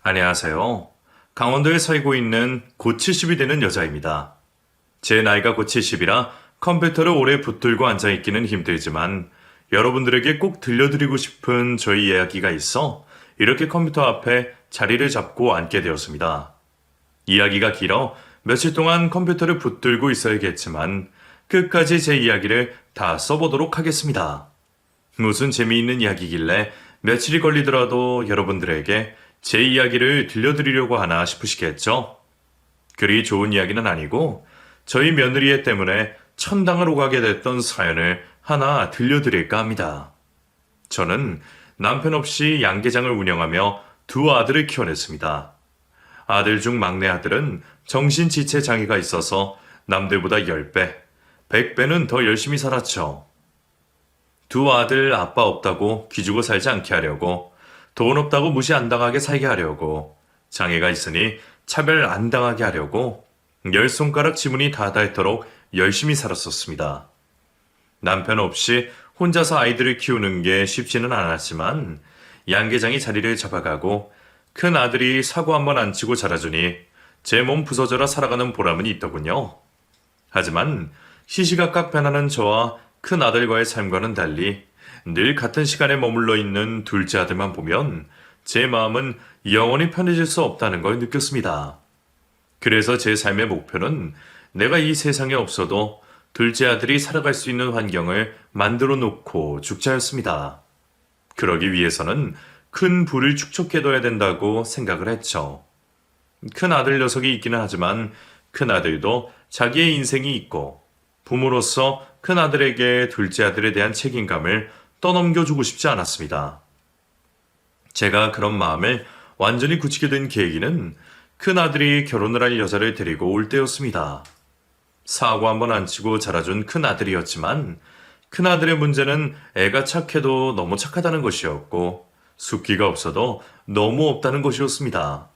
안녕하세요. 강원도에 살고 있는 곧 70이 되는 여자입니다. 제 나이가 곧 70이라 컴퓨터를 오래 붙들고 앉아있기는 힘들지만 여러분들에게 꼭 들려드리고 싶은 저희 이야기가 있어 이렇게 컴퓨터 앞에 자리를 잡고 앉게 되었습니다. 이야기가 길어 며칠 동안 컴퓨터를 붙들고 있어야겠지만 끝까지 제 이야기를 다 써보도록 하겠습니다. 무슨 재미있는 이야기길래 며칠이 걸리더라도 여러분들에게 제 이야기를 들려드리려고 하나 싶으시겠죠? 그리 좋은 이야기는 아니고 저희 며느리애 때문에 천당을 오가게 됐던 사연을 하나 들려드릴까 합니다. 저는 남편 없이 양계장을 운영하며 두 아들을 키워냈습니다. 아들 중 막내 아들은 정신지체 장애가 있어서 남들보다 10배, 100배는 더 열심히 살았죠. 두 아들 아빠 없다고 기죽어 살지 않게 하려고, 돈 없다고 무시 안 당하게 살게 하려고, 장애가 있으니 차별 안 당하게 하려고 10손가락 지문이 다 닳도록 열심히 살았었습니다. 남편 없이 혼자서 아이들을 키우는 게 쉽지는 않았지만 양계장이 자리를 잡아가고 큰 아들이 사고 한번 안 치고 자라주니 제 몸 부서져라 살아가는 보람은 있더군요. 하지만 시시각각 변하는 저와 큰 아들과의 삶과는 달리 늘 같은 시간에 머물러 있는 둘째 아들만 보면 제 마음은 영원히 편해질 수 없다는 걸 느꼈습니다. 그래서 제 삶의 목표는 내가 이 세상에 없어도 둘째 아들이 살아갈 수 있는 환경을 만들어 놓고 죽자였습니다. 그러기 위해서는 큰 부를 축적해둬야 된다고 생각을 했죠. 큰 아들 녀석이 있기는 하지만 큰 아들도 자기의 인생이 있고 부모로서 큰 아들에게 둘째 아들에 대한 책임감을 떠넘겨주고 싶지 않았습니다. 제가 그런 마음을 완전히 굳히게 된 계기는 큰 아들이 결혼을 할 여자를 데리고 올 때였습니다. 사고 한번 안 치고 자라준 큰 아들이었지만 큰 아들의 문제는 애가 착해도 너무 착하다는 것이었고 숫기가 없어도 너무 없다는 것이었습니다.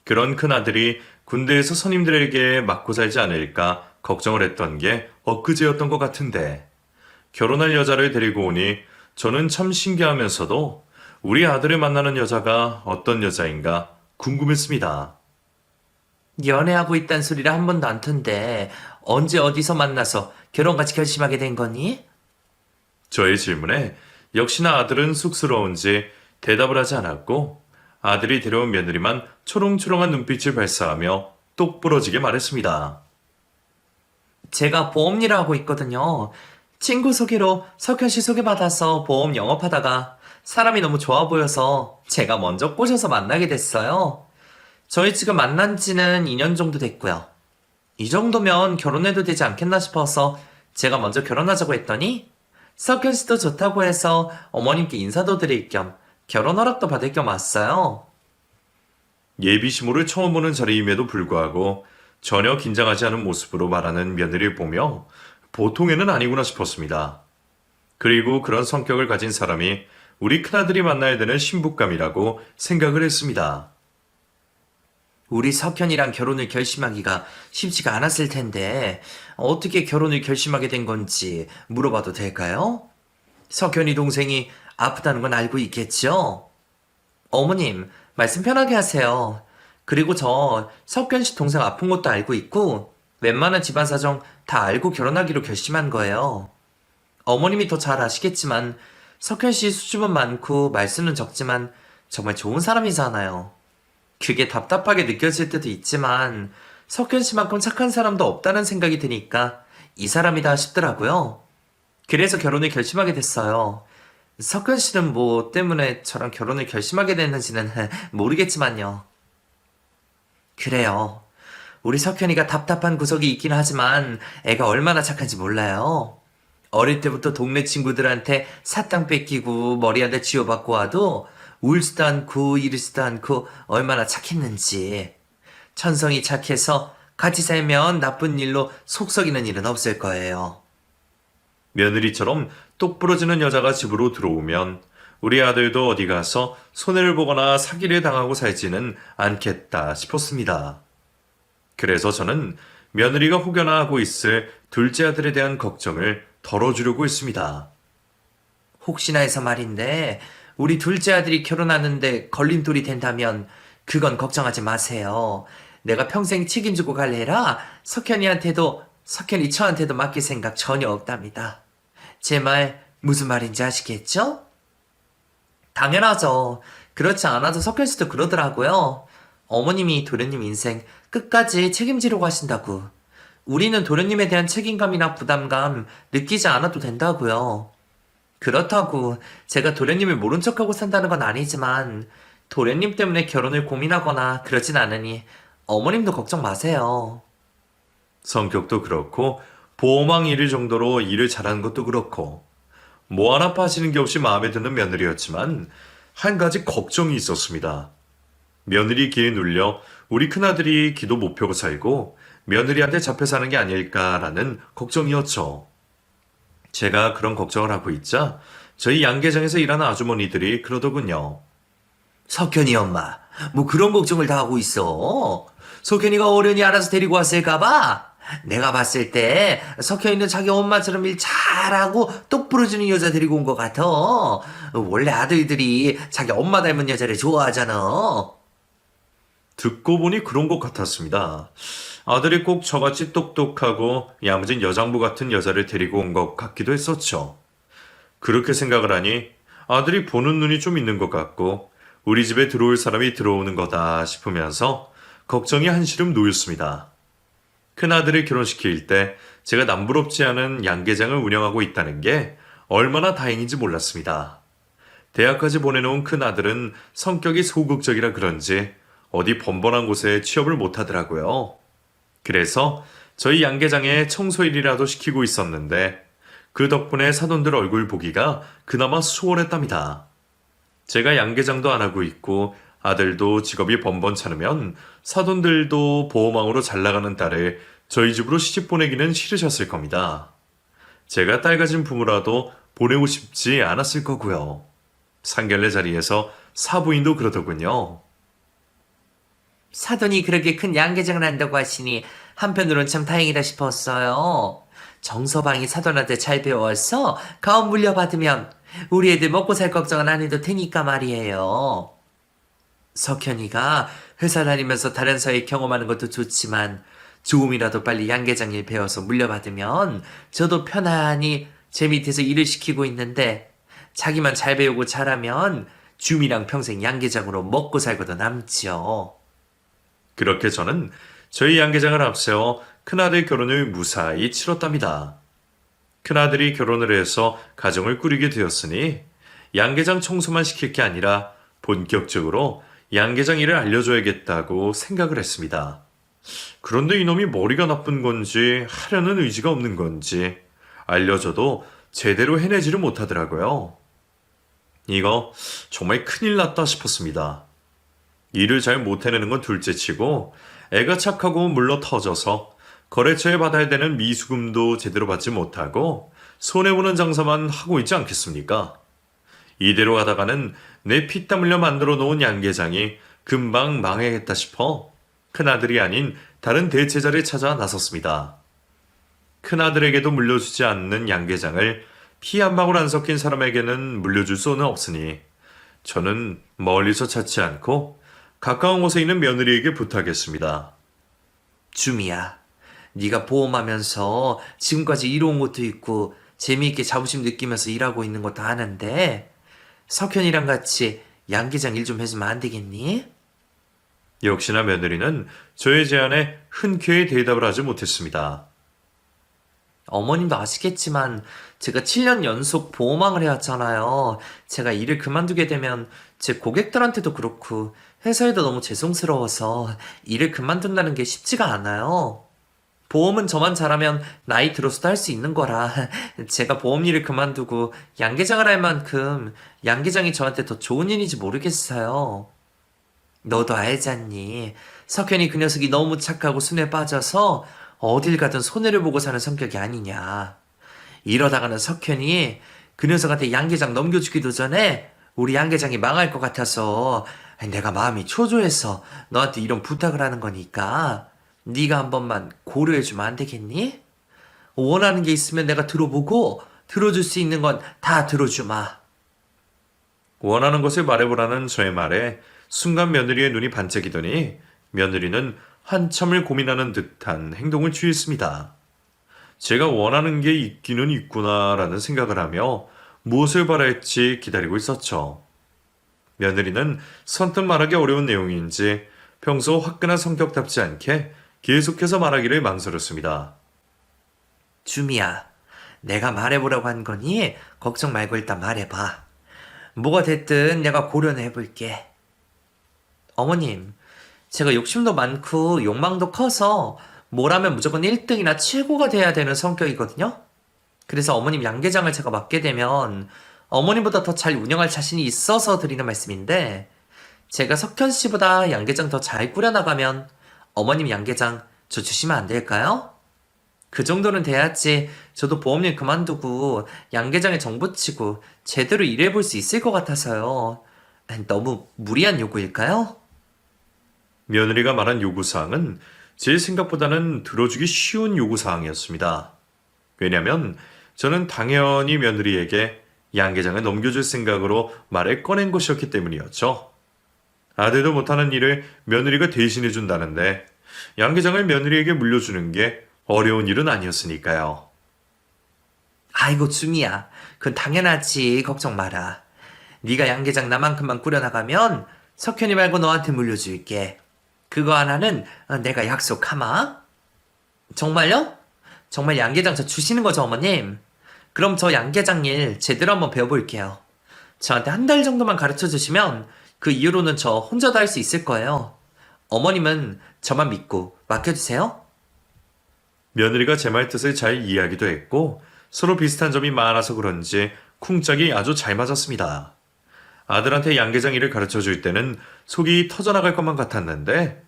그런 큰 아들이 군대에서 선임들에게 맞고 살지 않을까 걱정을 했던 게 엊그제였던 것 같은데 결혼할 여자를 데리고 오니 저는 참 신기하면서도 우리 아들을 만나는 여자가 어떤 여자인가 궁금했습니다. 연애하고 있단 소리를 한 번도 안 턴데 언제 어디서 만나서 결혼까지 결심하게 된 거니? 저의 질문에 역시나 아들은 쑥스러운지 대답을 하지 않았고 아들이 데려온 며느리만 초롱초롱한 눈빛을 발사하며 똑부러지게 말했습니다. 제가 보험 일을 하고 있거든요. 친구 소개로 석현 씨 소개받아서 보험 영업하다가 사람이 너무 좋아 보여서 제가 먼저 꼬셔서 만나게 됐어요. 저희 지금 만난 지는 2년 정도 됐고요. 이 정도면 결혼해도 되지 않겠나 싶어서 제가 먼저 결혼하자고 했더니 석현 씨도 좋다고 해서 어머님께 인사도 드릴 겸 결혼 허락도 받을 겸 왔어요. 예비 시모를 처음 보는 자리임에도 불구하고 전혀 긴장하지 않은 모습으로 말하는 며느리를 보며 보통에는 아니구나 싶었습니다. 그리고 그런 성격을 가진 사람이 우리 큰아들이 만나야 되는 신부감이라고 생각을 했습니다. 우리 석현이랑 결혼을 결심하기가 쉽지가 않았을 텐데 어떻게 결혼을 결심하게 된 건지 물어봐도 될까요? 석현이 동생이 아프다는 건 알고 있겠죠? 어머님, 말씀 편하게 하세요. 그리고 저 석현 씨 동생 아픈 것도 알고 있고 웬만한 집안 사정 다 알고 결혼하기로 결심한 거예요. 어머님이 더 잘 아시겠지만 석현 씨 수줍은 많고 말수는 적지만 정말 좋은 사람이잖아요. 그게 답답하게 느껴질 때도 있지만 석현 씨만큼 착한 사람도 없다는 생각이 드니까 이 사람이다 싶더라고요. 그래서 결혼을 결심하게 됐어요. 석현 씨는 뭐 때문에 저랑 결혼을 결심하게 됐는지는 모르겠지만요. 그래요. 우리 석현이가 답답한 구석이 있긴 하지만 애가 얼마나 착한지 몰라요. 어릴 때부터 동네 친구들한테 사탕 뺏기고 머리 한 대 쥐어받고 와도 울지도 않고 이르지도 않고 얼마나 착했는지. 천성이 착해서 같이 살면 나쁜 일로 속 썩이는 일은 없을 거예요. 며느리처럼 똑부러지는 여자가 집으로 들어오면 우리 아들도 어디 가서 손해를 보거나 사기를 당하고 살지는 않겠다 싶었습니다. 그래서 저는 며느리가 혹여나 하고 있을 둘째 아들에 대한 걱정을 덜어주려고 했습니다. 혹시나 해서 말인데 우리 둘째 아들이 결혼하는데 걸림돌이 된다면 그건 걱정하지 마세요. 내가 평생 책임지고 갈래라 석현이 저한테도 맡길 생각 전혀 없답니다. 제 말 무슨 말인지 아시겠죠? 당연하죠. 그렇지 않아도 석현 씨도 그러더라고요. 어머님이 도련님 인생 끝까지 책임지려고 하신다고. 우리는 도련님에 대한 책임감이나 부담감 느끼지 않아도 된다고요. 그렇다고 제가 도련님을 모른 척하고 산다는 건 아니지만 도련님 때문에 결혼을 고민하거나 그러진 않으니 어머님도 걱정 마세요. 성격도 그렇고 보호망 일일 정도로 일을 잘하는 것도 그렇고 뭐 하나 빠지는 게 없이 마음에 드는 며느리였지만 한 가지 걱정이 있었습니다. 며느리 기에 눌려 우리 큰아들이 기도 못 펴고 살고 며느리한테 잡혀 사는 게 아닐까라는 걱정이었죠. 제가 그런 걱정을 하고 있자 저희 양계장에서 일하는 아주머니들이 그러더군요. 석현이 엄마, 뭐 그런 걱정을 다 하고 있어. 석현이가 어련히 알아서 데리고 왔을까봐. 내가 봤을 때 석현이는 자기 엄마처럼 일 잘하고 똑 부러지는 여자 데리고 온 것 같아. 원래 아들들이 자기 엄마 닮은 여자를 좋아하잖아. 듣고 보니 그런 것 같았습니다. 아들이 꼭 저같이 똑똑하고 야무진 여장부 같은 여자를 데리고 온 것 같기도 했었죠. 그렇게 생각을 하니 아들이 보는 눈이 좀 있는 것 같고 우리 집에 들어올 사람이 들어오는 거다 싶으면서 걱정이 한시름 놓였습니다. 큰아들을 결혼시킬 때 제가 남부럽지 않은 양계장을 운영하고 있다는 게 얼마나 다행인지 몰랐습니다. 대학까지 보내놓은 큰아들은 성격이 소극적이라 그런지 어디 번번한 곳에 취업을 못하더라고요. 그래서 저희 양계장에 청소일이라도 시키고 있었는데 그 덕분에 사돈들 얼굴 보기가 그나마 수월했답니다. 제가 양계장도 안 하고 있고 아들도 직업이 번번찮으면 사돈들도 보호망으로 잘 나가는 딸을 저희 집으로 시집 보내기는 싫으셨을 겁니다. 제가 딸 가진 부모라도 보내고 싶지 않았을 거고요. 상견례 자리에서 사부인도 그러더군요. 사돈이 그렇게 큰 양계장을 한다고 하시니 한편으론 참 다행이다 싶었어요. 정서방이 사돈한테 잘 배워서 가업 물려받으면 우리 애들 먹고 살 걱정은 안 해도 되니까 말이에요. 석현이가 회사 다니면서 다른 사회 경험하는 것도 좋지만 조금이라도 빨리 양계장 일 배워서 물려받으면 저도 편안히 제 밑에서 일을 시키고 있는데 자기만 잘 배우고 잘하면 주미랑 평생 양계장으로 먹고 살고도 남지요. 그렇게 저는 저희 양계장을 앞세워 큰아들 결혼을 무사히 치렀답니다. 큰아들이 결혼을 해서 가정을 꾸리게 되었으니 양계장 청소만 시킬 게 아니라 본격적으로 양계장 일을 알려줘야겠다고 생각을 했습니다. 그런데 이놈이 머리가 나쁜 건지 하려는 의지가 없는 건지 알려줘도 제대로 해내지를 못하더라고요. 이거 정말 큰일 났다 싶었습니다. 일을 잘 못해내는 건 둘째치고 애가 착하고 물러 터져서 거래처에 받아야 되는 미수금도 제대로 받지 못하고 손해보는 장사만 하고 있지 않겠습니까? 이대로 가다가는 내 피땀 흘려 만들어 놓은 양계장이 금방 망해야겠다 싶어 큰아들이 아닌 다른 대체자를 찾아 나섰습니다. 큰아들에게도 물려주지 않는 양계장을 피 한 방울 안 섞인 사람에게는 물려줄 수는 없으니 저는 멀리서 찾지 않고 가까운 곳에 있는 며느리에게 부탁했습니다. 주미야, 네가 보험하면서 지금까지 이뤄온 것도 있고 재미있게 자부심 느끼면서 일하고 있는 것도 아는데 석현이랑 같이 양계장 일 좀 해주면 안 되겠니? 역시나 며느리는 저의 제안에 흔쾌히 대답을 하지 못했습니다. 어머님도 아시겠지만 제가 7년 연속 보험왕을 해왔잖아요. 제가 일을 그만두게 되면 제 고객들한테도 그렇고 회사에도 너무 죄송스러워서 일을 그만둔다는 게 쉽지가 않아요. 보험은 저만 잘하면 나이 들어서도 할 수 있는 거라 제가 보험 일을 그만두고 양계장을 할 만큼 양계장이 저한테 더 좋은 일인지 모르겠어요. 너도 알잖니. 석현이 그 녀석이 너무 착하고 순에 빠져서 어딜 가든 손해를 보고 사는 성격이 아니냐. 이러다가는 석현이 그 녀석한테 양계장 넘겨주기도 전에 우리 양계장이 망할 것 같아서 내가 마음이 초조해서 너한테 이런 부탁을 하는 거니까 네가 한 번만 고려해주면 안 되겠니? 원하는 게 있으면 내가 들어보고 들어줄 수 있는 건 다 들어주마. 원하는 것을 말해보라는 저의 말에 순간 며느리의 눈이 반짝이더니 며느리는 한참을 고민하는 듯한 행동을 취했습니다. 제가 원하는 게 있기는 있구나라는 생각을 하며 무엇을 바랄지 기다리고 있었죠. 며느리는 선뜻 말하기 어려운 내용인지 평소 화끈한 성격답지 않게 계속해서 말하기를 망설였습니다. 주미야, 내가 말해보라고 한 거니 걱정 말고 일단 말해봐. 뭐가 됐든 내가 고려는 해볼게. 어머님, 제가 욕심도 많고 욕망도 커서 뭘 하면 무조건 1등이나 최고가 돼야 되는 성격이거든요. 그래서 어머님 양계장을 제가 맡게 되면 어머님보다 더 잘 운영할 자신이 있어서 드리는 말씀인데, 제가 석현 씨보다 양계장 더 잘 꾸려나가면 어머님 양계장 저 주시면 안 될까요? 그 정도는 돼야지 저도 보험일 그만두고 양계장에 정붙이고 제대로 일해볼 수 있을 것 같아서요. 너무 무리한 요구일까요? 며느리가 말한 요구사항은 제 생각보다는 들어주기 쉬운 요구사항이었습니다. 왜냐하면 저는 당연히 며느리에게 양계장을 넘겨줄 생각으로 말을 꺼낸 것이었기 때문이었죠. 아들도 못하는 일을 며느리가 대신해 준다는데 양계장을 며느리에게 물려주는 게 어려운 일은 아니었으니까요. 아이고 주미야, 그건 당연하지. 걱정 마라. 네가 양계장 나만큼만 꾸려나가면 석현이 말고 너한테 물려줄게. 그거 하나는 내가 약속하마. 정말요? 정말 양계장 저 주시는 거죠, 어머님? 그럼 저 양계장 일 제대로 한번 배워볼게요. 저한테 한 달 정도만 가르쳐 주시면 그 이후로는 저 혼자 다 할 수 있을 거예요. 어머님은 저만 믿고 맡겨주세요. 며느리가 제 말 뜻을 잘 이해하기도 했고 서로 비슷한 점이 많아서 그런지 쿵짝이 아주 잘 맞았습니다. 아들한테 양계장 일을 가르쳐 줄 때는 속이 터져나갈 것만 같았는데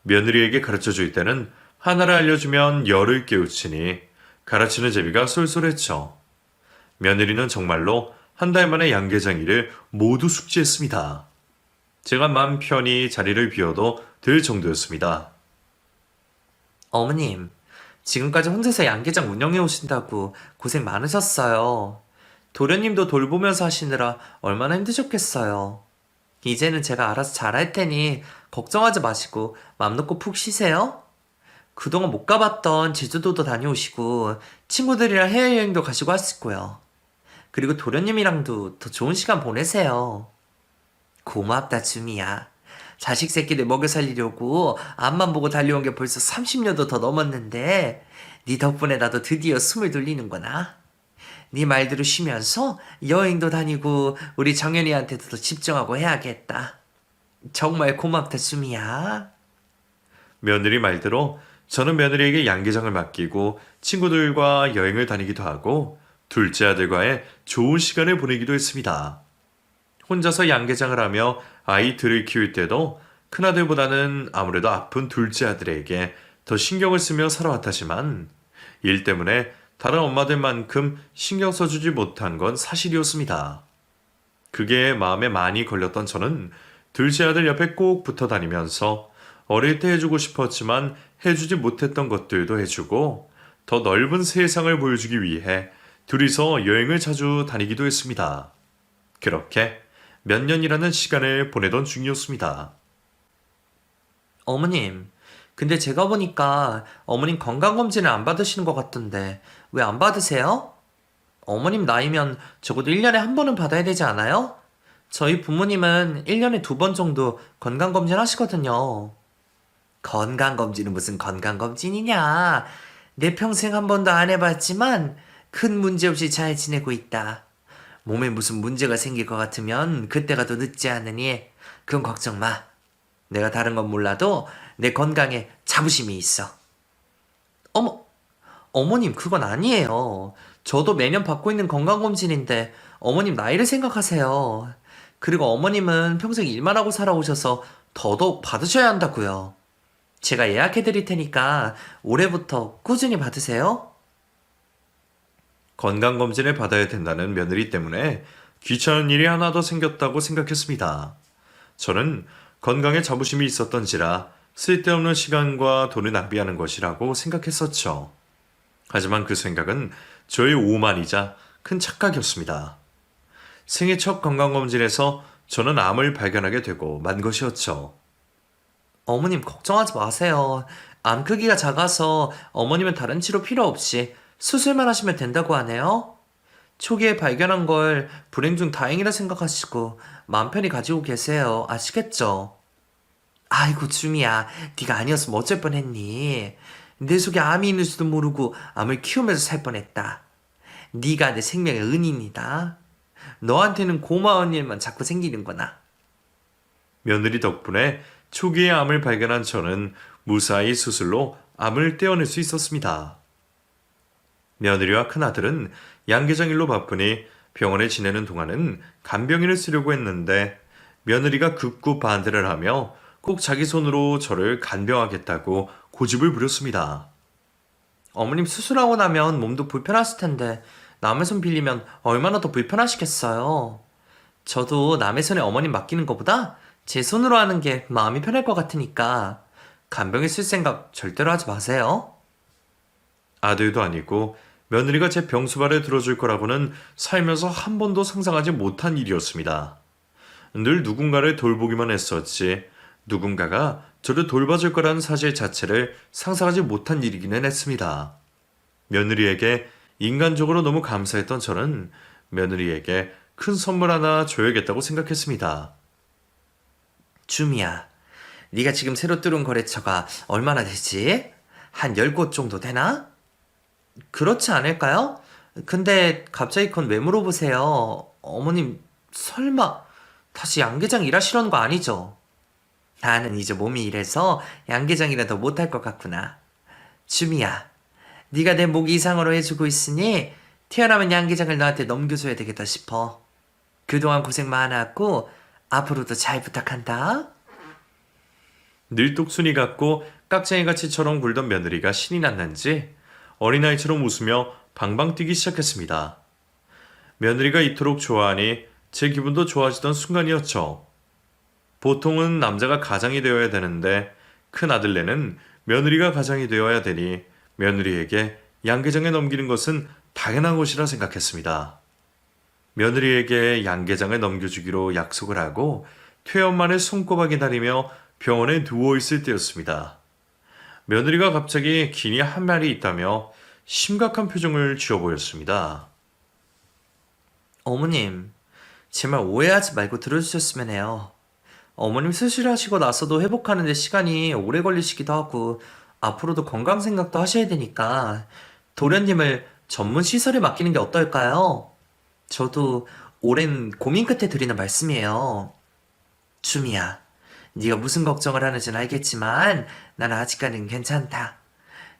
며느리에게 가르쳐 줄 때는 하나를 알려주면 열을 깨우치니 가르치는 재미가 쏠쏠했죠. 며느리는 정말로 한 달 만에 양계장 일을 모두 숙지했습니다. 제가 맘 편히 자리를 비워도 될 정도였습니다. 어머님, 지금까지 혼자서 양계장 운영해 오신다고 고생 많으셨어요. 도련님도 돌보면서 하시느라 얼마나 힘드셨겠어요. 이제는 제가 알아서 잘할 테니 걱정하지 마시고 맘 놓고 푹 쉬세요. 그동안 못 가봤던 제주도도 다녀오시고 친구들이랑 해외여행도 가시고 하실 거예요. 그리고 도련님이랑도 더 좋은 시간 보내세요. 고맙다 주미야. 자식 새끼들 먹여 살리려고 앞만 보고 달려온 게 벌써 30년도 더 넘었는데 네 덕분에 나도 드디어 숨을 돌리는구나. 네 말대로 쉬면서 여행도 다니고 우리 정연이한테도 더 집중하고 해야겠다. 정말 고맙다 수미야. 며느리 말대로 저는 며느리에게 양계장을 맡기고 친구들과 여행을 다니기도 하고 둘째 아들과의 좋은 시간을 보내기도 했습니다. 혼자서 양계장을 하며 아이들을 키울 때도 큰아들보다는 아무래도 아픈 둘째 아들에게 더 신경을 쓰며 살아왔다지만 일 때문에 다른 엄마들만큼 신경 써주지 못한 건 사실이었습니다. 그게 마음에 많이 걸렸던 저는 둘째 아들 옆에 꼭 붙어 다니면서 어릴 때 해주고 싶었지만 해주지 못했던 것들도 해주고 더 넓은 세상을 보여주기 위해 둘이서 여행을 자주 다니기도 했습니다. 그렇게 몇 년이라는 시간을 보내던 중이었습니다. 어머님, 근데 제가 보니까 어머님 건강검진을 안 받으시는 것 같던데 왜 안 받으세요? 어머님 나이면 적어도 1년에 한 번은 받아야 되지 않아요? 저희 부모님은 1년에 2번 정도 건강검진 하시거든요. 건강검진은 무슨 건강검진이냐? 내 평생 한 번도 안 해봤지만 큰 문제 없이 잘 지내고 있다. 몸에 무슨 문제가 생길 것 같으면 그때가 더 늦지 않으니 그건 걱정 마. 내가 다른 건 몰라도 내 건강에 자부심이 있어. 어머님 그건 아니에요. 저도 매년 받고 있는 건강검진인데 어머님 나이를 생각하세요. 그리고 어머님은 평생 일만 하고 살아오셔서 더더욱 받으셔야 한다고요. 제가 예약해 드릴 테니까 올해부터 꾸준히 받으세요. 건강검진을 받아야 된다는 며느리 때문에 귀찮은 일이 하나 더 생겼다고 생각했습니다. 저는 건강에 자부심이 있었던지라 쓸데없는 시간과 돈을 낭비하는 것이라고 생각했었죠. 하지만 그 생각은 저의 오만이자 큰 착각이었습니다. 생애 첫 건강검진에서 저는 암을 발견하게 되고 만 것이었죠. 어머님 걱정하지 마세요. 암 크기가 작아서 어머님은 다른 치료 필요 없이 수술만 하시면 된다고 하네요. 초기에 발견한 걸 불행 중 다행이라 생각하시고 마음 편히 가지고 계세요. 아시겠죠? 아이고 주미야, 네가 아니었으면 어쩔 뻔했니? 내 속에 암이 있는지도 모르고 암을 키우면서 살 뻔했다. 네가 내 생명의 은인이다. 너한테는 고마운 일만 자꾸 생기는구나. 며느리 덕분에 초기에 암을 발견한 저는 무사히 수술로 암을 떼어낼 수 있었습니다. 며느리와 큰아들은 양계장 일로 바쁘니 병원에 지내는 동안은 간병인을 쓰려고 했는데 며느리가 극구 반대를 하며 꼭 자기 손으로 저를 간병하겠다고 고집을 부렸습니다. 어머님 수술하고 나면 몸도 불편하실 텐데 남의 손 빌리면 얼마나 더 불편하시겠어요. 저도 남의 손에 어머님 맡기는 것보다 제 손으로 하는 게 마음이 편할 것 같으니까 간병인 쓸 생각 절대로 하지 마세요. 아들도 아니고 며느리가 제 병수발에 들어줄 거라고는 살면서 한 번도 상상하지 못한 일이었습니다. 늘 누군가를 돌보기만 했었지 누군가가 저를 돌봐줄 거라는 사실 자체를 상상하지 못한 일이기는 했습니다. 며느리에게 인간적으로 너무 감사했던 저는 며느리에게 큰 선물 하나 줘야겠다고 생각했습니다. 주미야, 네가 지금 새로 뚫은 거래처가 얼마나 되지? 한 10곳 정도 되나? 그렇지 않을까요? 근데 갑자기 그건 왜 물어보세요? 어머님 설마 다시 양계장 일하시려는 거 아니죠? 나는 이제 몸이 이래서 양계장이라도 못할 것 같구나. 주미야, 네가 내 목 이상으로 해주고 있으니 태어나면 양계장을 너한테 넘겨줘야 되겠다 싶어. 그동안 고생 많았고 앞으로도 잘 부탁한다. 늘 똑순이 같고 깍쟁이같이처럼 굴던 며느리가 신이 났는지 어린아이처럼 웃으며 방방 뛰기 시작했습니다. 며느리가 이토록 좋아하니 제 기분도 좋아지던 순간이었죠. 보통은 남자가 가장이 되어야 되는데 큰아들네는 며느리가 가장이 되어야 되니 며느리에게 양계장에 넘기는 것은 당연한 것이라 생각했습니다. 며느리에게 양계장을 넘겨주기로 약속을 하고 퇴원만에 손꼽아 기다리며 병원에 누워있을 때였습니다. 며느리가 갑자기 기니 한 말이 있다며 심각한 표정을 지어 보였습니다. 어머님, 제말 오해하지 말고 들어주셨으면 해요. 어머님 수술하시고 나서도 회복하는 데 시간이 오래 걸리시기도 하고 앞으로도 건강 생각도 하셔야 되니까 도련님을 전문 시설에 맡기는 게 어떨까요? 저도 오랜 고민 끝에 드리는 말씀이에요. 주미야, 네가 무슨 걱정을 하는지는 알겠지만 난 아직까지는 괜찮다.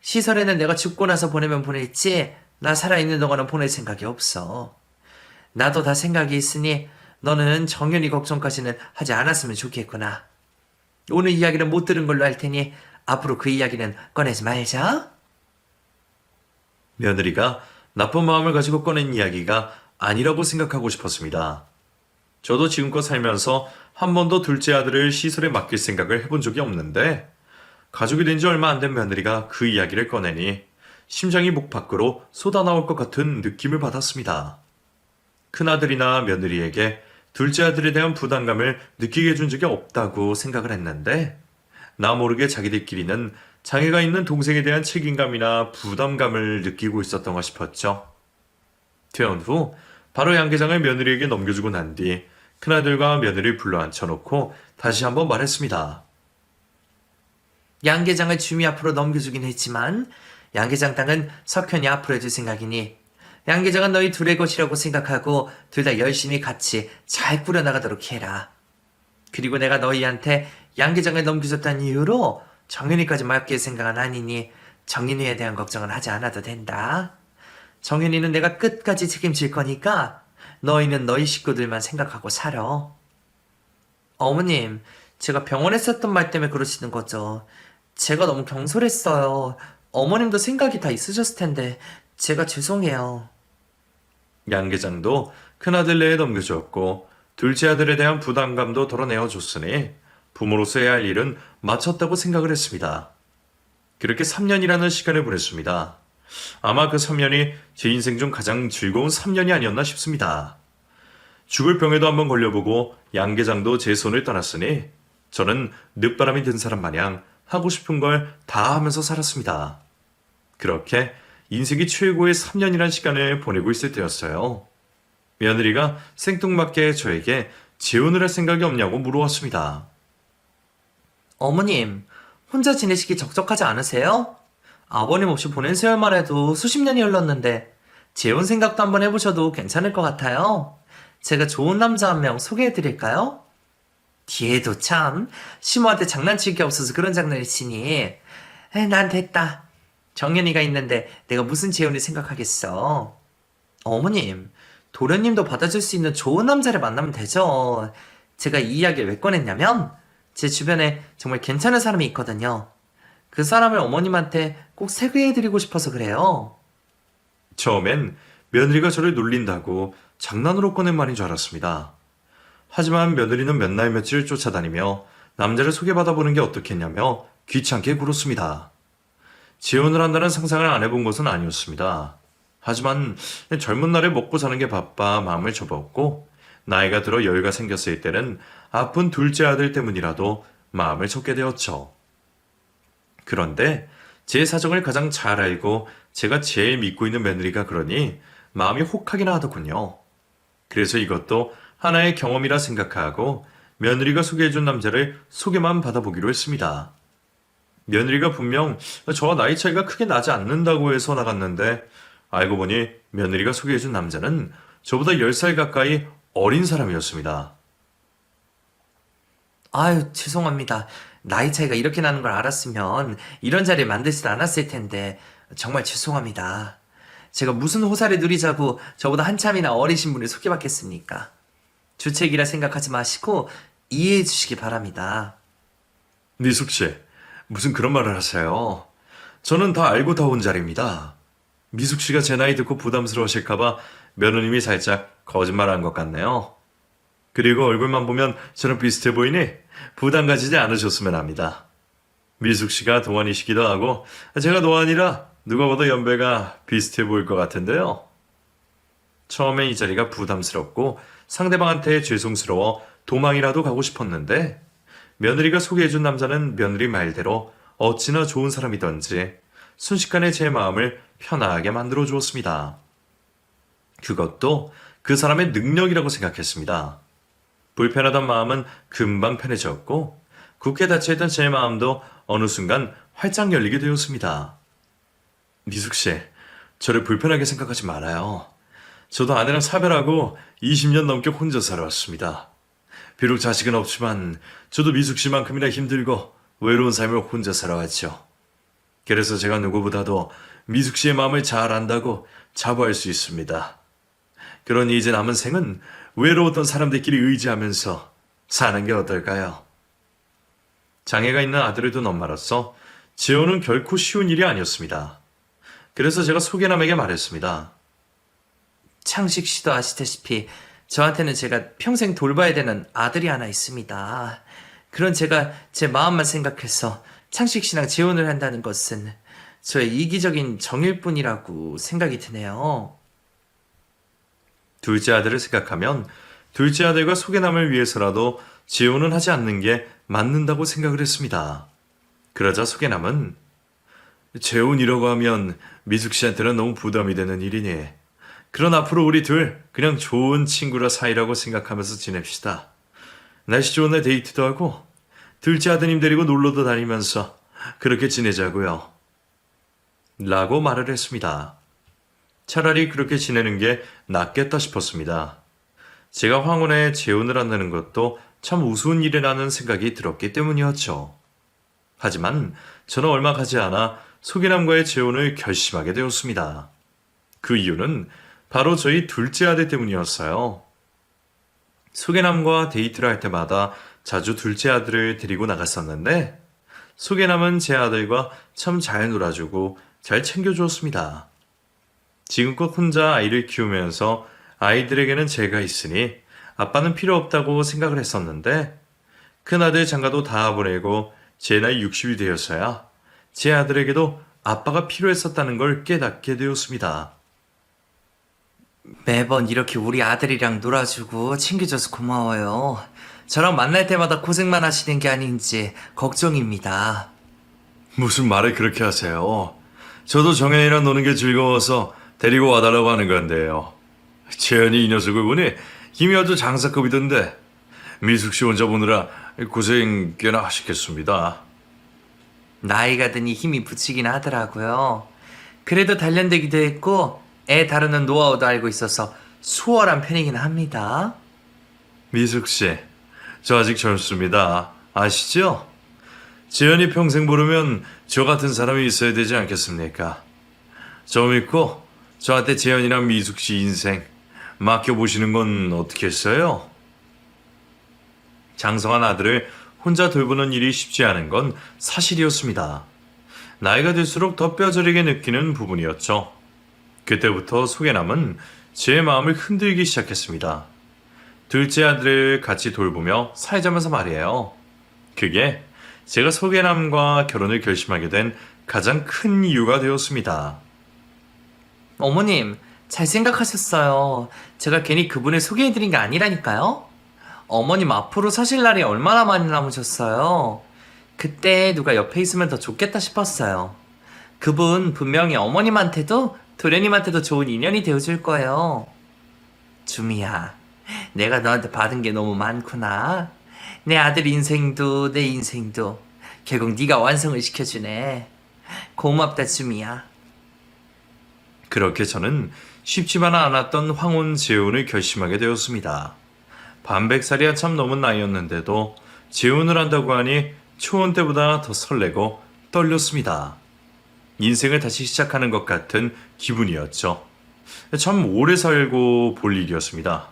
시설에는 내가 죽고 나서 보내면 보낼지 나 살아있는 동안은 보낼 생각이 없어. 나도 다 생각이 있으니 너는 정연이 걱정까지는 하지 않았으면 좋겠구나. 오늘 이야기는 못 들은 걸로 할 테니 앞으로 그 이야기는 꺼내지 말자. 며느리가 나쁜 마음을 가지고 꺼낸 이야기가 아니라고 생각하고 싶었습니다. 저도 지금껏 살면서 한 번도 둘째 아들을 시설에 맡길 생각을 해본 적이 없는데 가족이 된 지 얼마 안 된 며느리가 그 이야기를 꺼내니 심장이 목 밖으로 쏟아나올 것 같은 느낌을 받았습니다. 큰아들이나 며느리에게 둘째 아들에 대한 부담감을 느끼게 해준 적이 없다고 생각을 했는데 나 모르게 자기들끼리는 장애가 있는 동생에 대한 책임감이나 부담감을 느끼고 있었던가 싶었죠. 퇴원 후 바로 양계장을 며느리에게 넘겨주고 난 뒤 큰아들과 며느리를 불러 앉혀놓고 다시 한번 말했습니다. 양계장을 주미 앞으로 넘겨주긴 했지만 양계장 땅은 석현이 앞으로 해줄 생각이니 양계장은 너희 둘의 것이라고 생각하고 둘 다 열심히 같이 잘 꾸려나가도록 해라. 그리고 내가 너희한테 양계장을 넘겨줬다는 이유로 정윤이까지 맡길 생각은 아니니 정윤이에 대한 걱정은 하지 않아도 된다. 정윤이는 내가 끝까지 책임질 거니까 너희는 너희 식구들만 생각하고 살아. 어머님, 제가 병원에 썼던 말 때문에 그러시는 거죠. 제가 너무 경솔했어요. 어머님도 생각이 다 있으셨을 텐데 제가 죄송해요. 양계장도 큰아들내에 넘겨주었고 둘째 아들에 대한 부담감도 덜어내어줬으니 부모로서 해야 할 일은 마쳤다고 생각을 했습니다. 그렇게 3년이라는 시간을 보냈습니다. 아마 그 3년이 제 인생 중 가장 즐거운 3년이 아니었나 싶습니다. 죽을 병에도 한번 걸려보고 양계장도 제 손을 떠났으니 저는 늦바람이 든 사람 마냥 하고 싶은 걸 다 하면서 살았습니다. 그렇게 인생이 최고의 3년이란 시간을 보내고 있을 때였어요. 며느리가 생뚱맞게 저에게 재혼을 할 생각이 없냐고 물어왔습니다. 어머님, 혼자 지내시기 적적하지 않으세요? 아버님 없이 보낸 세월만 해도 수십 년이 흘렀는데 재혼 생각도 한번 해보셔도 괜찮을 것 같아요. 제가 좋은 남자 한 명 소개해드릴까요? 뒤에도 참 시모한테 장난칠 게 없어서 그런 장난을 치니 난 됐다. 정연이가 있는데 내가 무슨 재혼을 생각하겠어. 어머님, 도련님도 받아줄 수 있는 좋은 남자를 만나면 되죠. 제가 이 이야기를 왜 꺼냈냐면 제 주변에 정말 괜찮은 사람이 있거든요. 그 사람을 어머님한테 꼭 소개해드리고 싶어서 그래요. 처음엔 며느리가 저를 놀린다고 장난으로 꺼낸 말인 줄 알았습니다. 하지만 며느리는 몇 날 며칠 쫓아다니며 남자를 소개받아보는 게 어떻겠냐며 귀찮게 굴었습니다. 재혼을 한다는 상상을 안 해본 것은 아니었습니다. 하지만 젊은 날에 먹고 사는 게 바빠 마음을 접었고 나이가 들어 여유가 생겼을 때는 아픈 둘째 아들 때문이라도 마음을 접게 되었죠. 그런데 제 사정을 가장 잘 알고 제가 제일 믿고 있는 며느리가 그러니 마음이 혹하기나 하더군요. 그래서 이것도 하나의 경험이라 생각하고 며느리가 소개해준 남자를 소개만 받아보기로 했습니다. 며느리가 분명 저와 나이 차이가 크게 나지 않는다고 해서 나갔는데 알고 보니 며느리가 소개해준 남자는 저보다 10살 가까이 어린 사람이었습니다. 아유, 죄송합니다. 나이 차이가 이렇게 나는 걸 알았으면 이런 자리를 만들지도 않았을 텐데 정말 죄송합니다. 제가 무슨 호사를 누리자고 저보다 한참이나 어리신 분을 소개받겠습니까? 주책이라 생각하지 마시고 이해해 주시기 바랍니다. 미숙 씨, 무슨 그런 말을 하세요? 저는 다 알고 다 온 자리입니다. 미숙 씨가 제 나이 듣고 부담스러우실까봐 며느님이 살짝 거짓말한 것 같네요. 그리고 얼굴만 보면 저랑 비슷해 보이니 부담 가지지 않으셨으면 합니다. 미숙 씨가 동안이시기도 하고 제가 노안이라 누가 봐도 연배가 비슷해 보일 것 같은데요. 처음엔 이 자리가 부담스럽고 상대방한테 죄송스러워 도망이라도 가고 싶었는데 며느리가 소개해준 남자는 며느리 말대로 어찌나 좋은 사람이던지 순식간에 제 마음을 편하게 만들어 주었습니다. 그것도 그 사람의 능력이라고 생각했습니다. 불편하던 마음은 금방 편해졌고 굳게 닫혀있던 제 마음도 어느 순간 활짝 열리게 되었습니다. 미숙 씨, 저를 불편하게 생각하지 말아요. 저도 아내랑 사별하고 20년 넘게 혼자 살아왔습니다. 비록 자식은 없지만 저도 미숙 씨만큼이나 힘들고 외로운 삶을 혼자 살아왔죠. 그래서 제가 누구보다도 미숙 씨의 마음을 잘 안다고 자부할 수 있습니다. 그러니 이제 남은 생은 외로웠던 사람들끼리 의지하면서 사는 게 어떨까요? 장애가 있는 아들을 둔 엄마로서 재혼은 결코 쉬운 일이 아니었습니다. 그래서 제가 소개남에게 말했습니다. 창식 씨도 아시다시피 저한테는 제가 평생 돌봐야 되는 아들이 하나 있습니다. 그런 제가 제 마음만 생각해서 창식 씨랑 재혼을 한다는 것은 저의 이기적인 정일 뿐이라고 생각이 드네요. 둘째 아들을 생각하면 둘째 아들과 소개남을 위해서라도 재혼은 하지 않는 게 맞는다고 생각을 했습니다. 그러자 소개남은 재혼이라고 하면 미숙 씨한테는 너무 부담이 되는 일이니 그런 앞으로 우리 둘 그냥 좋은 친구라 사이라고 생각하면서 지냅시다. 날씨 좋은 날 데이트도 하고 둘째 아드님 데리고 놀러도 다니면서 그렇게 지내자고요. 라고 말을 했습니다. 차라리 그렇게 지내는 게 낫겠다 싶었습니다. 제가 황혼에 재혼을 한다는 것도 참 우스운 일이라는 생각이 들었기 때문이었죠. 하지만 저는 얼마 가지 않아 소개남과의 재혼을 결심하게 되었습니다. 그 이유는 바로 저희 둘째 아들 때문이었어요. 소개남과 데이트를 할 때마다 자주 둘째 아들을 데리고 나갔었는데 소개남은 제 아들과 참 잘 놀아주고 잘 챙겨주었습니다. 지금껏 혼자 아이를 키우면서 아이들에게는 제가 있으니 아빠는 필요 없다고 생각을 했었는데 큰아들 장가도 다 보내고 제 나이 60이 되었어야 제 아들에게도 아빠가 필요했었다는 걸 깨닫게 되었습니다. 매번 이렇게 우리 아들이랑 놀아주고 챙겨줘서 고마워요. 저랑 만날 때마다 고생만 하시는 게 아닌지 걱정입니다. 무슨 말을 그렇게 하세요? 저도 정현이랑 노는 게 즐거워서 데리고 와달라고 하는 건데요. 재현이 이 녀석을 보니 힘이 아주 장사급이던데 미숙 씨 혼자 보느라 고생 꽤나 하시겠습니다. 나이가 드니 힘이 붙이긴 하더라고요. 그래도 단련되기도 했고 애 다루는 노하우도 알고 있어서 수월한 편이긴 합니다. 미숙 씨, 저 아직 젊습니다. 아시죠? 재현이 평생 모르면 저 같은 사람이 있어야 되지 않겠습니까? 저 믿고 저한테 재현이랑 미숙 씨 인생 맡겨보시는 건 어떻겠어요? 장성한 아들을 혼자 돌보는 일이 쉽지 않은 건 사실이었습니다. 나이가 들수록 더 뼈저리게 느끼는 부분이었죠. 그때부터 소개남은 제 마음을 흔들기 시작했습니다. 둘째 아들을 같이 돌보며 살자면서 말이에요. 그게 제가 소개남과 결혼을 결심하게 된 가장 큰 이유가 되었습니다. 어머님, 잘 생각하셨어요. 제가 괜히 그분을 소개해드린 게 아니라니까요. 어머님 앞으로 사실 날이 얼마나 많이 남으셨어요. 그때 누가 옆에 있으면 더 좋겠다 싶었어요. 그분 분명히 어머님한테도 도련님한테도 좋은 인연이 되어줄 거예요. 주미야, 내가 너한테 받은 게 너무 많구나. 내 아들 인생도 내 인생도 결국 네가 완성을 시켜주네. 고맙다 주미야. 그렇게 저는 쉽지만 않았던 황혼 재혼을 결심하게 되었습니다. 반백살이 한참 넘은 나이였는데도 재혼을 한다고 하니 초혼 때보다 더 설레고 떨렸습니다. 인생을 다시 시작하는 것 같은 기분이었죠. 참 오래 살고 볼 일이었습니다.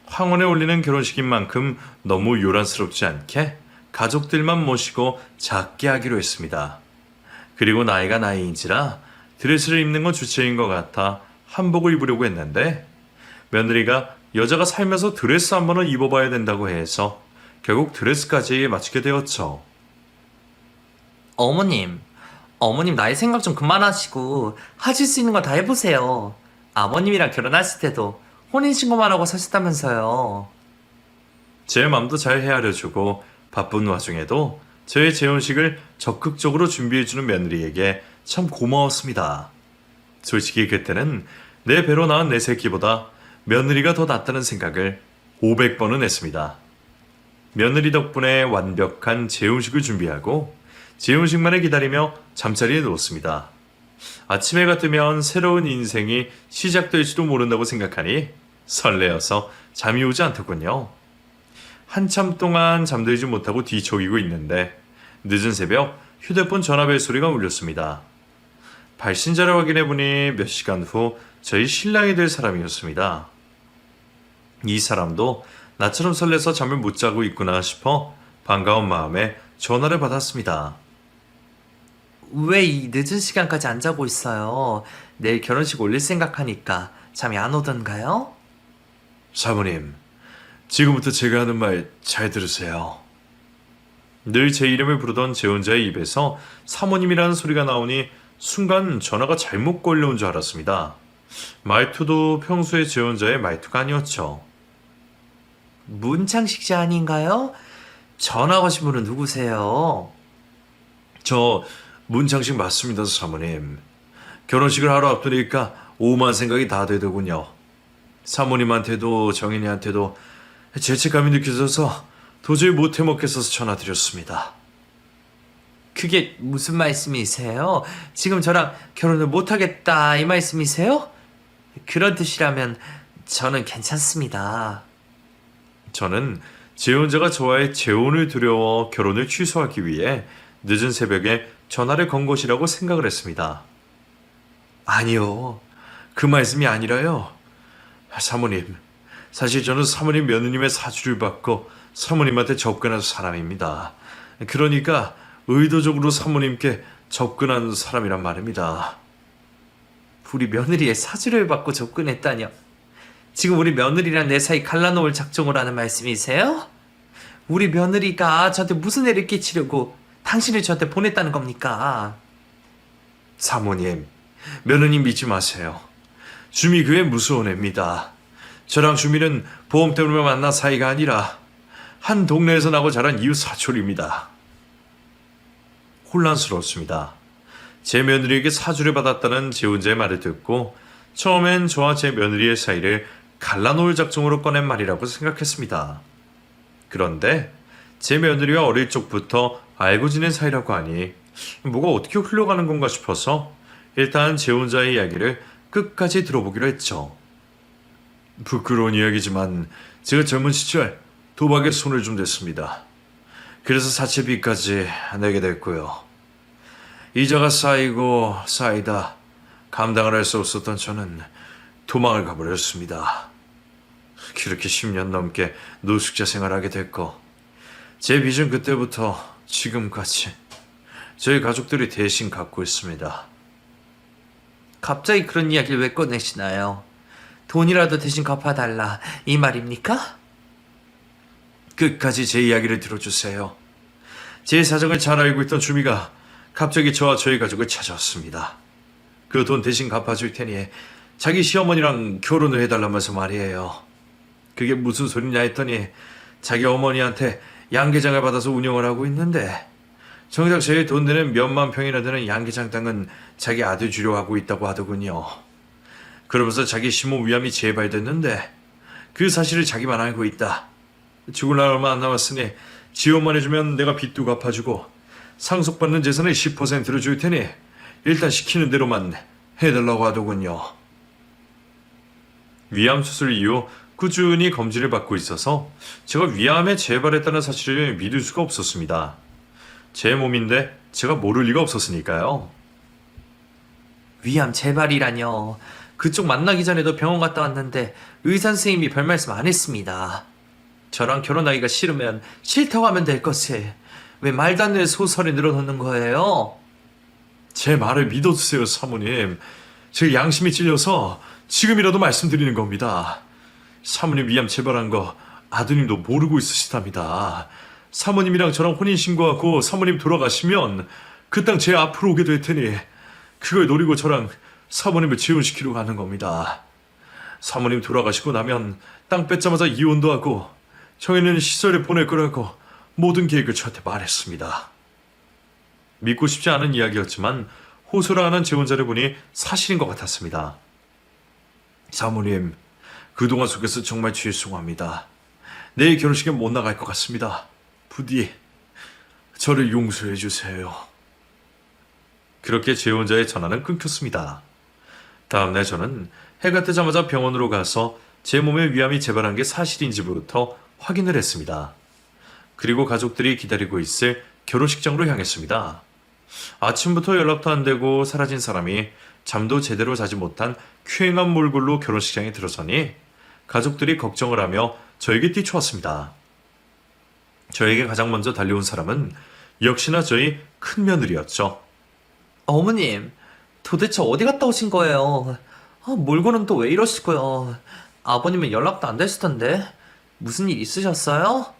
황혼에 올리는 결혼식인 만큼 너무 요란스럽지 않게 가족들만 모시고 작게 하기로 했습니다. 그리고 나이가 나이인지라 드레스를 입는 건 주체인 것 같아 한복을 입으려고 했는데 며느리가 여자가 살면서 드레스 한 번은 입어봐야 된다고 해서 결국 드레스까지 맞추게 되었죠. 어머님 나이 생각 좀 그만하시고 하실 수 있는 거 다 해보세요. 아버님이랑 결혼하실 때도 혼인신고만 하고 사셨다면서요. 제 맘도 잘 헤아려주고 바쁜 와중에도 저의 재혼식을 적극적으로 준비해주는 며느리에게 참 고마웠습니다. 솔직히 그때는 내 배로 낳은 내 새끼보다 며느리가 더 낫다는 생각을 500번은 했습니다. 며느리 덕분에 완벽한 재혼식을 준비하고 재혼식만을 기다리며 잠자리에 누웠습니다. 아침에가 뜨면 새로운 인생이 시작될지도 모른다고 생각하니 설레어서 잠이 오지 않더군요. 한참 동안 잠들지 못하고 뒤척이고 있는데 늦은 새벽 휴대폰 전화벨 소리가 울렸습니다. 발신자를 확인해보니 몇 시간 후 저희 신랑이 될 사람이었습니다. 이 사람도 나처럼 설레서 잠을 못 자고 있구나 싶어 반가운 마음에 전화를 받았습니다. 왜 이 늦은 시간까지 안 자고 있어요? 내일 결혼식 올릴 생각하니까 잠이 안 오던가요? 사모님, 지금부터 제가 하는 말 잘 들으세요. 늘 제 이름을 부르던 제 혼자의 입에서 사모님이라는 소리가 나오니 순간 전화가 잘못 걸려온 줄 알았습니다. 말투도 평소의 제 혼자의 말투가 아니었죠. 문창식 씨 아닌가요? 전화 거신 분은 누구세요? 저 문창식 맞습니다, 사모님. 결혼식을 하루 앞두니까 오만 생각이 다 되더군요. 사모님한테도 정인이한테도 죄책감이 느껴져서 도저히 못 해먹겠어서 전화드렸습니다. 그게 무슨 말씀이세요? 지금 저랑 결혼을 못하겠다 이 말씀이세요? 그런 뜻이라면 저는 괜찮습니다. 저는 재혼자가 저와의 재혼을 두려워 결혼을 취소하기 위해 늦은 새벽에 전화를 건 것이라고 생각을 했습니다. 아니요. 그 말씀이 아니라요. 사모님, 사실 저는 사모님 며느님의 사주를 받고 사모님한테 접근한 사람입니다. 그러니까 의도적으로 사모님께 접근한 사람이란 말입니다. 우리 며느리의 사주를 받고 접근했다뇨. 지금 우리 며느리랑 내 사이 갈라놓을 작정을 하는 말씀이세요? 우리 며느리가 저한테 무슨 애를 끼치려고 당신을 저한테 보냈다는 겁니까? 사모님, 며느님 믿지 마세요. 주미 그의 무서운 애입니다. 저랑 주미는 보험 때문에 만난 사이가 아니라 한 동네에서 나고 자란 이웃 사촌입니다. 혼란스러웠습니다. 제 며느리에게 사주를 받았다는 제 혼자의 말을 듣고 처음엔 저와 제 며느리의 사이를 갈라놓을 작정으로 꺼낸 말이라고 생각했습니다. 그런데 제 며느리와 어릴 적부터 알고 지낸 사이라고 하니 뭐가 어떻게 흘러가는 건가 싶어서 일단 제 혼자의 이야기를 끝까지 들어보기로 했죠. 부끄러운 이야기지만 제가 젊은 시절 도박에 손을 좀 댔습니다. 그래서 사채비까지 내게 됐고요. 이자가 쌓이고 쌓이다 감당을 할 수 없었던 저는 도망을 가버렸습니다. 그렇게 10년 넘게 노숙자 생활하게 됐고 제 빚은 그때부터 지금까지 저희 가족들이 대신 갚고 있습니다. 갑자기 그런 이야기를 왜 꺼내시나요? 돈이라도 대신 갚아달라 이 말입니까? 끝까지 제 이야기를 들어주세요. 제 사정을 잘 알고 있던 주미가 갑자기 저와 저희 가족을 찾아왔습니다. 그 돈 대신 갚아줄 테니 자기 시어머니랑 결혼을 해달라면서 말이에요. 그게 무슨 소리냐 했더니 자기 어머니한테 양계장을 받아서 운영을 하고 있는데 정작 저희 돈 되는 몇만 평이나 되는 양계장 땅은 자기 아들 주려 하고 있다고 하더군요. 그러면서 자기 시모 위암이 재발됐는데 그 사실을 자기만 알고 있다. 죽을 날 얼마 안 남았으니 지원만 해주면 내가 빚도 갚아주고 상속받는 재산의 10%를 줄 테니 일단 시키는 대로만 해달라고 하더군요. 위암 수술 이후 꾸준히 검진을 받고 있어서 제가 위암에 재발했다는 사실을 믿을 수가 없었습니다. 제 몸인데 제가 모를 리가 없었으니까요. 위암 재발이라뇨. 그쪽 만나기 전에도 병원 갔다 왔는데 의사 선생님이 별 말씀 안 했습니다. 저랑 결혼하기가 싫으면 싫다고 하면 될 것을 왜 말도 안 되는 소설을 늘어놓는 거예요? 제 말을 믿어주세요, 사모님. 제 양심이 찔려서 지금이라도 말씀드리는 겁니다. 사모님 위암 재발한 거 아드님도 모르고 있으시답니다. 사모님이랑 저랑 혼인신고하고 사모님 돌아가시면 그 땅 제 앞으로 오게 될 테니 그걸 노리고 저랑 사모님을 재혼시키려고 하는 겁니다. 사모님 돌아가시고 나면 땅 뺏자마자 이혼도 하고 저희는 시설에 보낼 거라고 모든 계획을 저한테 말했습니다. 믿고 싶지 않은 이야기였지만 호소를 하는 제 혼자를 보니 사실인 것 같았습니다. 사모님, 그동안 속에서 정말 죄송합니다. 내일 결혼식에 못 나갈 것 같습니다. 부디 저를 용서해 주세요. 그렇게 제 혼자의 전화는 끊겼습니다. 다음날 저는 해가 뜨자마자 병원으로 가서 제 몸에 위암이 재발한 게 사실인지부터 확인을 했습니다. 그리고 가족들이 기다리고 있을 결혼식장으로 향했습니다. 아침부터 연락도 안 되고 사라진 사람이 잠도 제대로 자지 못한 쾌행한 몰골로 결혼식장에 들어서니 가족들이 걱정을 하며 저에게 뛰쳐왔습니다. 저에게 가장 먼저 달려온 사람은 역시나 저희 큰며느리였죠. 어머님, 도대체 어디 갔다 오신 거예요? 몰고는 또 왜 이러시고요? 아버님은 연락도 안 되실 텐데 무슨 일 있으셨어요?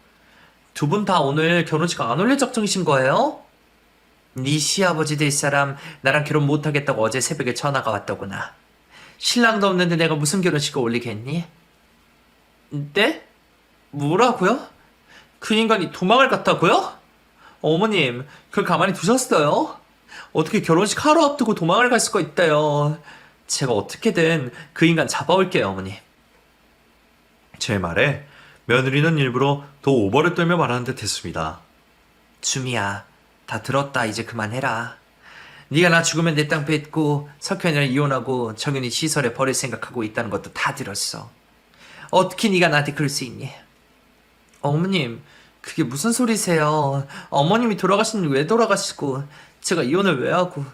두 분 다 오늘 결혼식 안 올릴 작정이신 거예요? 네 시아버지 될 사람 나랑 결혼 못하겠다고 어제 새벽에 전화가 왔더구나. 신랑도 없는데 내가 무슨 결혼식을 올리겠니? 네? 뭐라고요? 그 인간이 도망을 갔다고요? 어머님, 그걸 가만히 두셨어요? 어떻게 결혼식 하루 앞두고 도망을 갈 수가 있대요. 제가 어떻게든 그 인간 잡아올게요, 어머니. 제 말에 며느리는 일부러 더 오버를 떨며 말하는 듯 했습니다. 주미야, 다 들었다. 이제 그만해라. 네가 나 죽으면 내 땅 뺏고 석현이랑 이혼하고 정윤이 시설에 버릴 생각하고 있다는 것도 다 들었어. 어떻게 네가 나한테 그럴 수 있니? 어머님, 그게 무슨 소리세요? 어머님이 돌아가신 왜 돌아가시고 제가 이혼을 왜 하고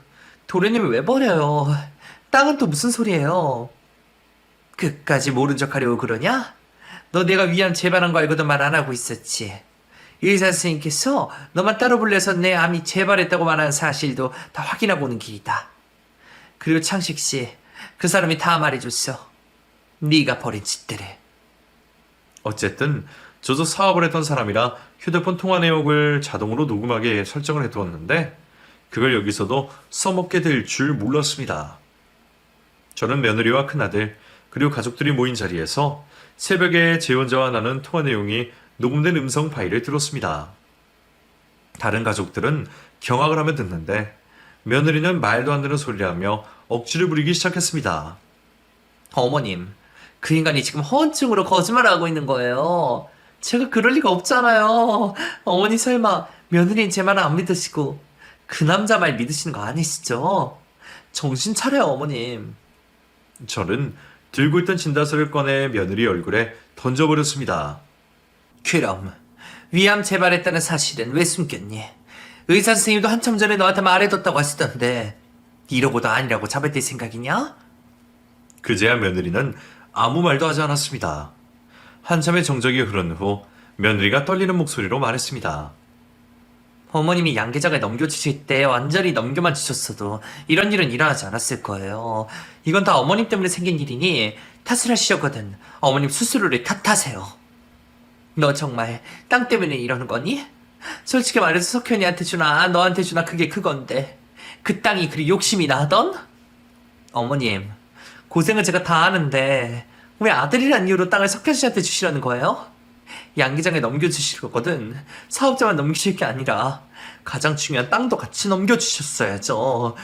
도련님을 왜 버려요? 땅은 또 무슨 소리예요? 끝까지 모른 척 하려고 그러냐? 너 내가 위암 재발한 거 알고도 말 안 하고 있었지. 의사 선생님께서 너만 따로 불려서 내 암이 재발했다고 말하는 사실도 다 확인하고 오는 길이다. 그리고 창식 씨, 그 사람이 다 말해줬어. 네가 버린 짓들을. 어쨌든 저도 사업을 했던 사람이라 휴대폰 통화 내역을 자동으로 녹음하게 설정을 해두었는데 그걸 여기서도 써먹게 될 줄 몰랐습니다. 저는 며느리와 큰아들, 그리고 가족들이 모인 자리에서 새벽에 제 혼자와 나눈 통화 내용이 녹음된 음성 파일을 들었습니다. 다른 가족들은 경악을 하며 듣는데 며느리는 말도 안 되는 소리를 하며 억지를 부리기 시작했습니다. 어머님, 그 인간이 지금 허언증으로 거짓말을 하고 있는 거예요. 제가 그럴 리가 없잖아요. 어머니 설마 며느리는 제 말을 안 믿으시고 그 남자 말 믿으시는 거 아니시죠? 정신 차려요, 어머님. 저는 들고 있던 진다서를 꺼내 며느리 얼굴에 던져버렸습니다. 그럼 위암 재발했다는 사실은 왜 숨겼니? 의사 선생님도 한참 전에 너한테 말해뒀다고 하시던데 이러고도 아니라고 잡아댈 생각이냐? 그제야 며느리는 아무 말도 하지 않았습니다. 한참의 정적이 흐른 후 며느리가 떨리는 목소리로 말했습니다. 어머님이 양계장을 넘겨주실 때 완전히 넘겨만 주셨어도 이런 일은 일어나지 않았을 거예요. 이건 다 어머님 때문에 생긴 일이니 탓을 하시려거든 어머님 스스로를 탓하세요. 너 정말 땅 때문에 이러는 거니? 솔직히 말해서 석현이한테 주나 너한테 주나 그게 그건데 그 땅이 그리 욕심이 나던? 어머님, 고생은 제가 다 하는데 왜 아들이란 이유로 땅을 석현 씨한테 주시라는 거예요? 양계장에 넘겨주실 거거든 사업자만 넘기실 게 아니라 가장 중요한 땅도 같이 넘겨주셨어야죠.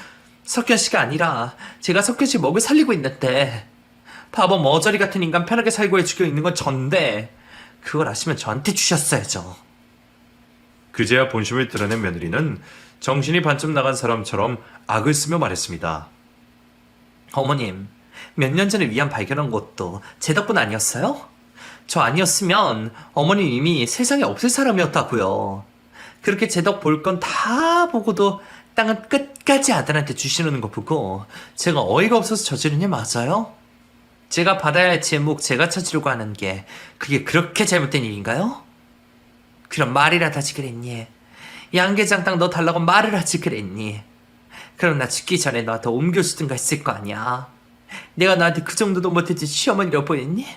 석현 씨가 아니라 제가 석현 씨 먹을 살리고 있는데 바보 머저리 같은 인간 편하게 살고 해주고 있는 건 전데 그걸 아시면 저한테 주셨어야죠. 그제야 본심을 드러낸 며느리는 정신이 반쯤 나간 사람처럼 악을 쓰며 말했습니다. 어머님, 몇 년 전에 위암 발견한 것도 제 덕분 아니었어요? 저 아니었으면 어머님 이미 세상에 없을 사람이었다고요. 그렇게 제 덕 볼 건 다 보고도 땅은 끝까지 아들한테 주시는 거 보고 제가 어이가 없어서 저지른 일 맞아요? 제가 받아야 할 제목 제가 찾으려고 하는 게 그게 그렇게 잘못된 일인가요? 그럼 말이라도 하지 그랬니? 양계장 땅 너 달라고 말을 하지 그랬니? 그럼 나 죽기 전에 너한테 옮겨주든가 했을 거 아니야. 내가 너한테 그 정도도 못했지 시어머니라고 보였니?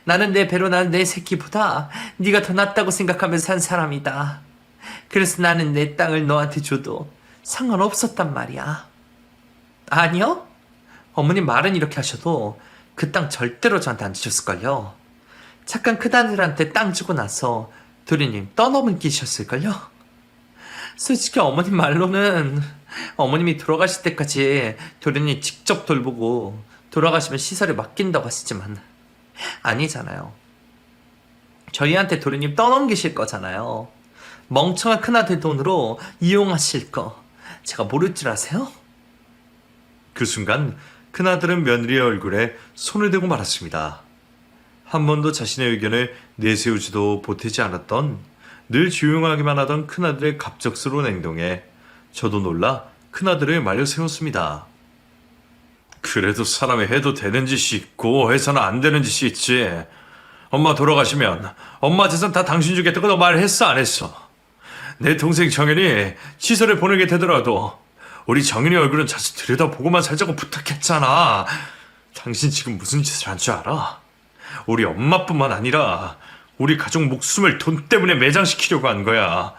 나는 내 배로 난 내 새끼보다 네가 더 낫다고 생각하면서 산 사람이다. 그래서 나는 내 땅을 너한테 줘도 상관없었단 말이야. 아니요? 어머님 말은 이렇게 하셔도 그 땅 절대로 저한테 안 주셨을걸요. 착한 큰아들한테 땅 주고 나서 도련님 떠넘기셨을걸요. 솔직히 어머님 말로는 어머님이 돌아가실 때까지 도련님 직접 돌보고 돌아가시면 시설에 맡긴다고 하시지만 아니잖아요. 저희한테 도련님 떠넘기실 거잖아요. 멍청한 큰아들 돈으로 이용하실 거 제가 모를 줄 아세요? 그 순간 큰아들은 며느리의 얼굴에 손을 대고 말았습니다. 한 번도 자신의 의견을 내세우지도 보태지 않았던 늘 조용하기만 하던 큰아들의 갑작스러운 행동에 저도 놀라 큰아들을 말려 세웠습니다. 그래도 사람이 해도 되는 짓이 있고 해서는 안 되는 짓이 있지. 엄마 돌아가시면 엄마 재산 다 당신 주겠다고 너 말했어 안 했어? 내 동생 정현이 시설에 보내게 되더라도 우리 정현이 얼굴은 자주 들여다보고만 살자고 부탁했잖아. 당신 지금 무슨 짓을 한 줄 알아? 우리 엄마뿐만 아니라 우리 가족 목숨을 돈 때문에 매장시키려고 한 거야.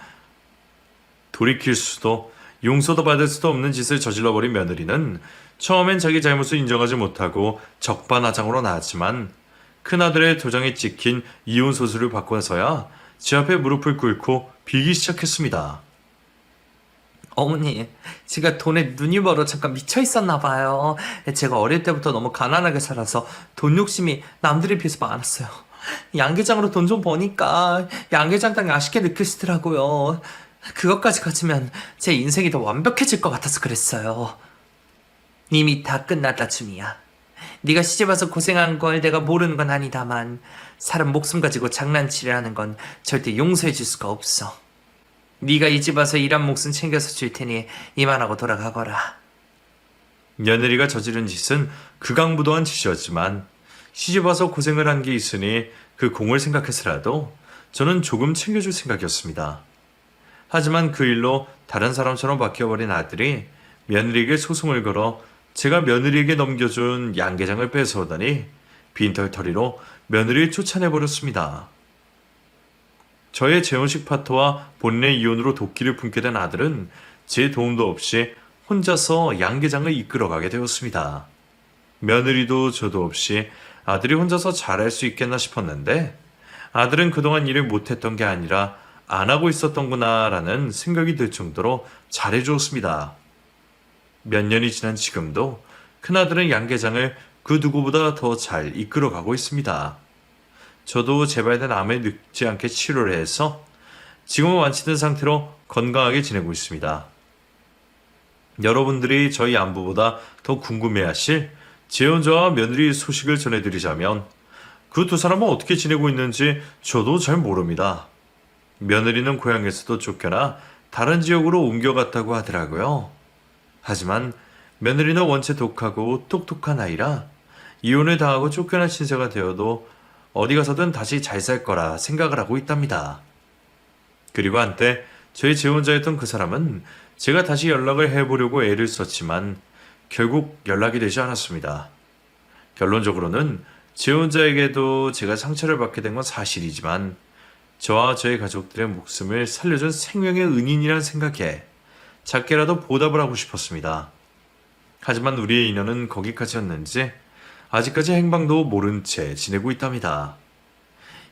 돌이킬 수도 용서도 받을 수도 없는 짓을 저질러버린 며느리는 처음엔 자기 잘못을 인정하지 못하고 적반하장으로 나왔지만 큰아들의 도장에 찍힌 이혼 소수를 받고서야 제 앞에 무릎을 꿇고 빌기 시작했습니다. 어머니, 제가 돈에 눈이 멀어 잠깐 미쳐 있었나 봐요. 제가 어릴 때부터 너무 가난하게 살아서 돈 욕심이 남들에 비해서 많았어요. 양계장으로 돈 좀 버니까 양계장 땅이 아쉽게 느껴지더라고요. 그것까지 가지면 제 인생이 더 완벽해질 것 같아서 그랬어요. 이미 다 끝났다, 준이야. 네가 시집와서 고생한 걸 내가 모르는 건 아니다만 사람 목숨 가지고 장난치려는 건 절대 용서해 줄 수가 없어. 네가 이 집 와서 일한 목숨 챙겨서 줄 테니 이만하고 돌아가거라. 며느리가 저지른 짓은 극악무도한 짓이었지만 시집 와서 고생을 한 게 있으니 그 공을 생각해서라도 저는 조금 챙겨줄 생각이었습니다. 하지만 그 일로 다른 사람처럼 바뀌어버린 아들이 며느리에게 소송을 걸어 제가 며느리에게 넘겨준 양계장을 뺏어오다니 빈털터리로 며느리를 쫓아내버렸습니다. 저의 재혼식 파토와 본인의 이혼으로 도끼를 품게 된 아들은 제 도움도 없이 혼자서 양계장을 이끌어가게 되었습니다. 며느리도 저도 없이 아들이 혼자서 잘할 수 있겠나 싶었는데 아들은 그동안 일을 못했던 게 아니라 안 하고 있었던구나라는 생각이 들 정도로 잘해주었습니다. 몇 년이 지난 지금도 큰아들은 양계장을 그 누구보다 더 잘 이끌어가고 있습니다. 저도 재발된 암에 늙지 않게 치료를 해서 지금은 완치된 상태로 건강하게 지내고 있습니다. 여러분들이 저희 안부보다 더 궁금해하실 재혼자와 며느리 소식을 전해드리자면 그 두 사람은 어떻게 지내고 있는지 저도 잘 모릅니다. 며느리는 고향에서도 쫓겨나 다른 지역으로 옮겨갔다고 하더라고요. 하지만 며느리는 원체 독하고 똑똑한 아이라 이혼을 당하고 쫓겨난 신세가 되어도 어디 가서든 다시 잘 살 거라 생각을 하고 있답니다. 그리고 한때 저희 재혼자였던 그 사람은 제가 다시 연락을 해보려고 애를 썼지만 결국 연락이 되지 않았습니다. 결론적으로는 재혼자에게도 제가 상처를 받게 된 건 사실이지만 저와 저희 가족들의 목숨을 살려준 생명의 은인이란 생각에 작게라도 보답을 하고 싶었습니다. 하지만 우리의 인연은 거기까지였는지 아직까지 행방도 모른 채 지내고 있답니다.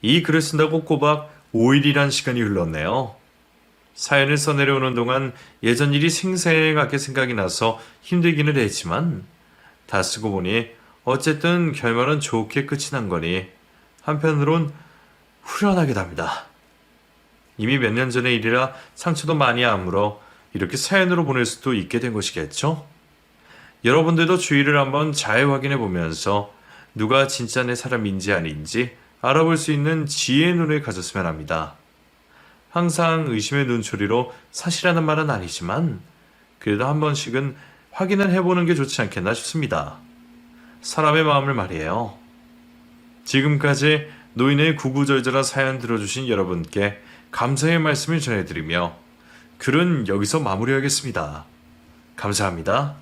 이 글을 쓴다고 꼬박 5일이란 시간이 흘렀네요. 사연을 써내려오는 동안 예전 일이 생생하게 생각이 나서 힘들기는 했지만 다 쓰고 보니 어쨌든 결말은 좋게 끝이 난 거니 한편으론 후련하게 답니다. 이미 몇 년 전의 일이라 상처도 많이 아물어 이렇게 사연으로 보낼 수도 있게 된 것이겠죠? 여러분들도 주위를 한번 잘 확인해 보면서 누가 진짜 내 사람인지 아닌지 알아볼 수 있는 지혜의 눈을 가졌으면 합니다. 항상 의심의 눈초리로 사실하는 말은 아니지만 그래도 한 번씩은 확인을 해보는 게 좋지 않겠나 싶습니다. 사람의 마음을 말이에요. 지금까지 노인의 구구절절한 사연 들어주신 여러분께 감사의 말씀을 전해드리며 글은 여기서 마무리하겠습니다. 감사합니다.